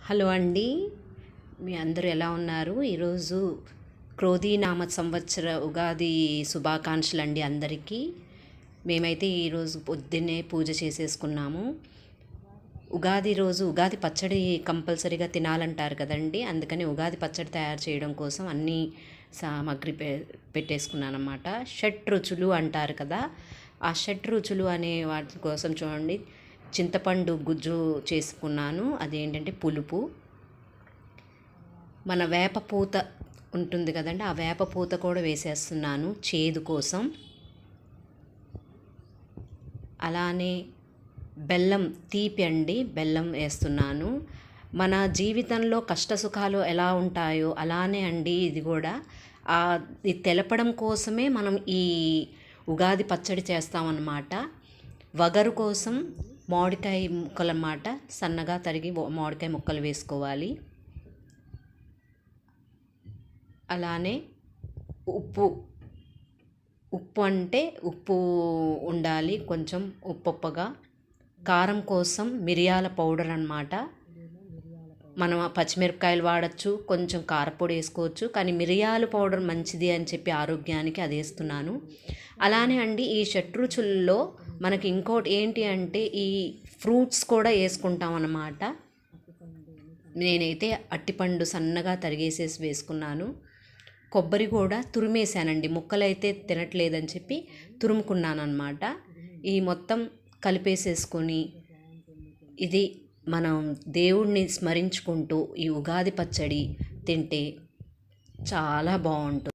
Hello అండి, మీ అందరూ ఎలా ఉన్నారు? ఈరోజు క్రోధీనామ సంవత్సర ఉగాది శుభాకాంక్షలు అండి అందరికీ. మేమైతే ఈరోజు పొద్దున్నే పూజ చేసేసుకున్నాము. ఉగాది రోజు ఉగాది పచ్చడి కంపల్సరీగా తినాలంటారు కదండి. అందుకని ఉగాది పచ్చడి తయారు చేయడం కోసం అన్ని సామాగ్రి పెట్టేసుకున్నాను అన్నమాట. షట్ రుచులు అంటారు కదా, ఆ షట్ రుచులు అనే వాటి కోసం చూడండి, చింతపండు గుజ్జు చేసుకున్నాను. అదేంటంటే పులుపు. మన వేప పూత ఉంటుంది కదండి, ఆ వేప పూత కూడా వేసేస్తున్నాను చేదు కోసం. అలానే బెల్లం, తీపి అండి, బెల్లం వేస్తున్నాను. మన జీవితంలో కష్టసుఖాలు ఎలా ఉంటాయో అలానే అండి ఇది కూడా. ఇది తెలపడం కోసమే మనం ఈ ఉగాది పచ్చడి చేస్తామన్నమాట. వగరు కోసం మామిడికాయ ముక్కలు అన్నమాట, సన్నగా తరిగి మామిడికాయ ముక్కలు వేసుకోవాలి. అలానే ఉప్పు, ఉప్పు అంటే ఉప్పు ఉండాలి, కొంచెం ఉప్పుగా. కారం కోసం మిరియాల పౌడర్ అన్నమాట. మనం పచ్చిమిరపకాయలు వాడచ్చు, కొంచెం కారపొడి వేసుకోవచ్చు, కానీ మిరియాల పౌడర్ మంచిది అని చెప్పి ఆరోగ్యానికి అది వేస్తున్నాను. అలానే అండి ఈ షట్రుచుల్లో మనకి ఇంకోటి ఏంటి అంటే ఈ ఫ్రూట్స్ కూడా వేసుకుంటాం అన్నమాట. నేనైతే అట్టిపండు సన్నగా తరిగేసేసి వేసుకున్నాను. కొబ్బరి కూడా తురిమేశానండి, ముక్కలైతే తినట్లేదని చెప్పి తురుముకున్నాను అన్నమాట. ఈ మొత్తం కలిపేసేసుకొని ఇది మనం దేవుణ్ణి స్మరించుకుంటూ ఈ ఉగాది పచ్చడి తింటే చాలా బాగుంటుంది.